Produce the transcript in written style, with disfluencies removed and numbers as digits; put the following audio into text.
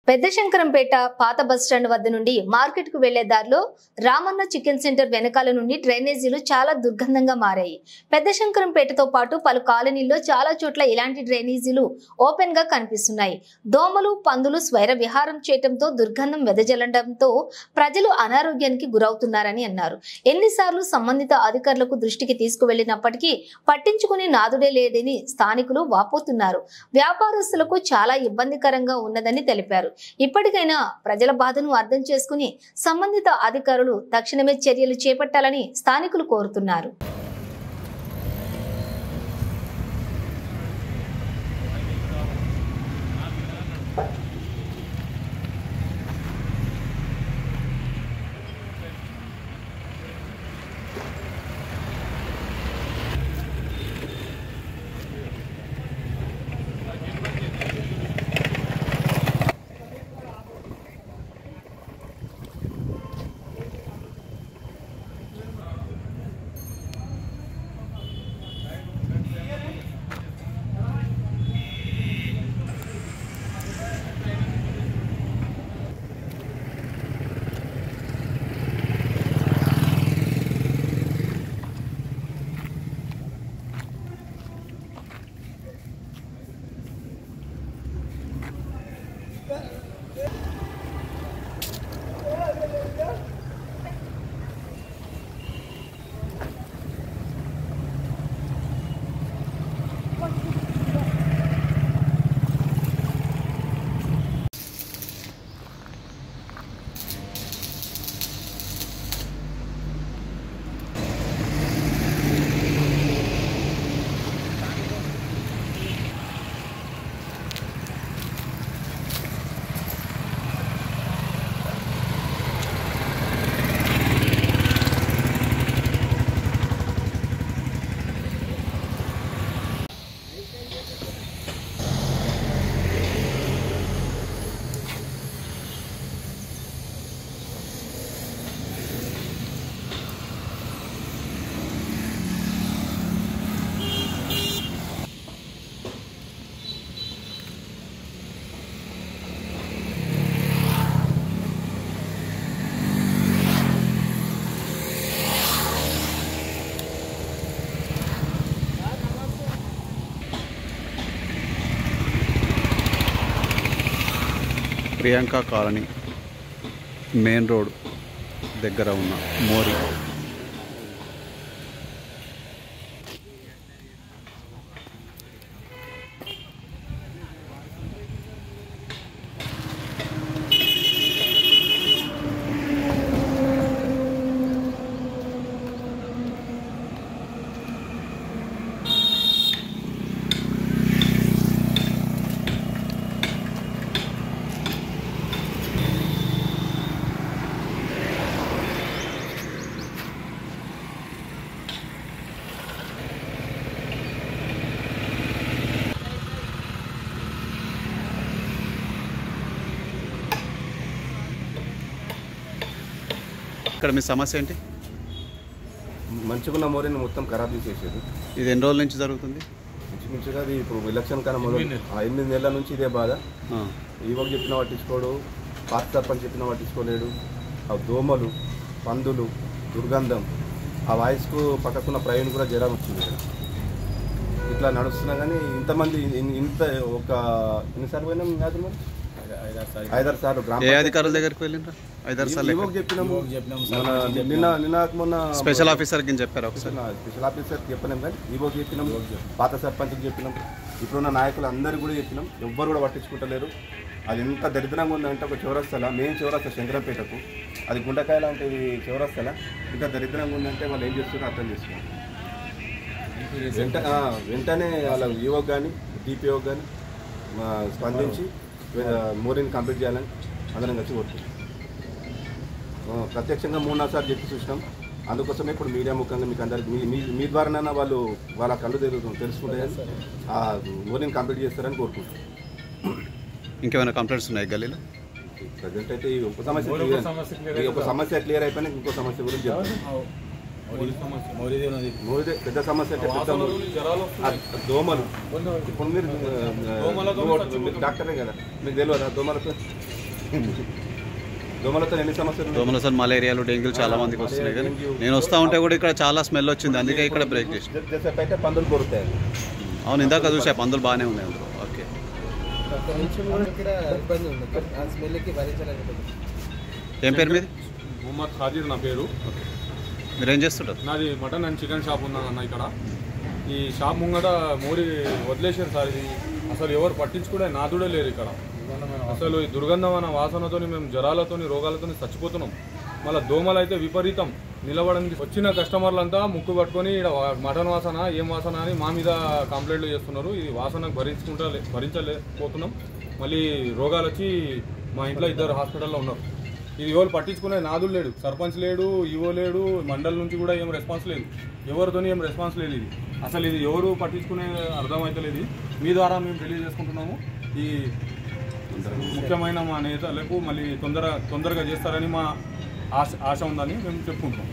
పెద్దశంకరంపేట పాత బస్టాండ్ వద్ద నుండి మార్కెట్ కు వెళ్లే దారిలో రామన్న చికెన్ సెంటర్ వెనకాల నుండి డ్రైనేజీలు చాలా దుర్గంధంగా మారాయి. పెద్దశంకరంపేటతో పాటు పలు కాలనీల్లో చాలా చోట్ల ఇలాంటి డ్రైనేజీలు ఓపెన్ గా కనిపిస్తున్నాయి. దోమలు, పందులు స్వైర విహారం చేయడంతో దుర్గంధం వెదజల్లడంతో ప్రజలు అనారోగ్యానికి గురవుతున్నారని అన్నారు. ఎన్నిసార్లు సంబంధిత అధికారులకు దృష్టికి తీసుకువెళ్లినప్పటికీ పట్టించుకునే నాదుడే లేదని స్థానికులు వాపోతున్నారు. వ్యాపారస్తులకు చాలా ఇబ్బందికరంగా ఉన్నదని తెలిపారు. ఇప్పటికైనా ప్రజల బాధను అర్థం చేసుకుని సంబంధిత అధికారులు తక్షణమే చర్యలు చేపట్టాలని స్థానికులు కోరుతున్నారు. ప్రియాంక కాలనీ మెయిన్ రోడ్ దగ్గర ఉన్న మోరి ఇక్కడ మీ సమస్య ఏంటి? మంచిగున్న మోరీని మొత్తం ఖరాబ్ చేసేది. ఇది ఎన్ని రోజుల నుంచి జరుగుతుంది? మంచిగా అది ఇప్పుడు ఎలక్షన్ కన్నా మొదలు 8 నెలల నుంచి ఇదే బాధ. ఈవోకి చెప్పిన పట్టించుకోడు, పాత సర్పంచ్ చెప్పిన పట్టించుకోలేడు. ఆ దోమలు, పందులు, దుర్గంధం, ఆ వాయిస్కు పక్కకున్న ప్రవీణ్ కూడా జ్వరం వచ్చింది. ఇట్లా నడుస్తున్నా కానీ ఇంతమంది ఇంత ఒక ఎన్నిసార్లు పోయినాం కాదు మరి 5-6 సార్లు ఏ అధికారుల దగ్గరికి వెళ్ళిండ్రా? 5-6 సార్లు చెప్పినాము. నిన్న మొన్న స్పెషల్ ఆఫీసర్కి చెప్పారు. ఒకసారి స్పెషల్ ఆఫీసర్కి చెప్పినాం కానీ ఈవోకి చెప్పినాం, పాత సర్పంచ్కి చెప్పినాం, ఇప్పుడున్న నాయకులు అందరూ కూడా చెప్పినాం. ఎవ్వరు కూడా పట్టించుకుంటలేరు. అది ఎంత దరిద్రంగా ఉందంటే ఒక చౌరస్తల మెయిన్ చౌరస్తా శంకరంపేటకు, అది గుండకాయ లాంటిది చౌరస్తల ఇంత దరిద్రంగా ఉందంటే వాళ్ళు ఏం చేస్తున్నారో అర్థం చేసుకున్నాం. వెంటనే వాళ్ళ ఈవోకి కానీ డిపిఓకి కానీ స్పందించి మోరీని కంప్లీట్ చేయాలని అందరం కలిసి కోరుతున్నాం. ప్రత్యక్షంగా 3-4 సార్లు చెప్పి చూసినాం. అందుకోసమే ఇప్పుడు మీడియా ముఖంగా మీకు అందరికి మీ ద్వారానైనా వాళ్ళు వాళ్ళ కళ్ళు తెలుసుకుంటే ఆ మోరీని కంప్లీట్ చేస్తారని కోరుకుంటున్నాం. ఇంకేమైనా కంప్లైంట్స్ ఉన్నాయి గల్లీలో? ప్రజెంట్ అయితే ఈ ఒక సమస్య క్లియర్ అయిపోయినా ఇంకో సమస్య గురించి చెప్తాను. మోరిదే పెద్ద సమస్య అంటే దోమలు. ఇప్పుడు మీరు డాక్టరే కదా, మీకు తెలియదా దోమలకు? దోమలతో ఎన్ని సమస్యలు ఉన్నాయి? దోమల సార్ మలేరియాలు డెంగ్యూలు చాలా మందికి వస్తున్నాయి కానీ నేను వస్తూ ఉంటే కూడా ఇక్కడ చాలా స్మెల్ వచ్చింది, అందుకే ఇక్కడ బ్రేక్ చేసి. జస్ట్ అయితే పందులు కొరుతాయి. అవును, ఇందాక చూసా పందులు బాగానే ఉన్నాయి అందులో. ఓకే, ఏం పేరు మీది? మొహమ్మద్ ఖాదీర్ నా పేరు. మీరేం చేస్తుంటారు? నాది మటన్ అండ్ చికెన్ షాప్ ఉందన్న ఇక్కడ. ఈ షాప్ ముంగట మోరీ వదిలేసారు సార్. ఇది అసలు ఎవరు పట్టించుకునే నాదుడే లేరు ఇక్కడ. అసలు ఈ దుర్గంధం అన్న వాసనతో మేము జ్వరాలతో రోగాలతో చచ్చిపోతున్నాం. మళ్ళీ దోమలు అయితే విపరీతం. నిలబడానికి వచ్చిన కస్టమర్లంతా ముక్కు పట్టుకొని ఇక్కడ మటన్ వాసన ఏం వాసన అని మా మీద కంప్లైంట్లు చేస్తున్నారు. ఇది వాసన భరించలేకపోతున్నాం. మళ్ళీ రోగాలు వచ్చి మా ఇంట్లో 2 హాస్పిటల్లో ఉన్నారు. ఇది ఎవరు పట్టించుకునే నాదులు లేడు, సర్పంచ్ లేడు, ఈవో లేడు, మండలి నుంచి కూడా ఏం రెస్పాన్స్ లేదు, ఎవరితోని ఏం రెస్పాన్స్ లేదు. ఇది అసలు ఇది ఎవరు పట్టించుకునే అర్థమవుతలేదు. మీ ద్వారా మేము తెలియజేసుకుంటున్నాము. ఈ ముఖ్యమైన మా నేతలకు మళ్ళీ తొందరగా చేస్తారని మా ఆశ ఉందని మేము చెప్పుకుంటున్నాం.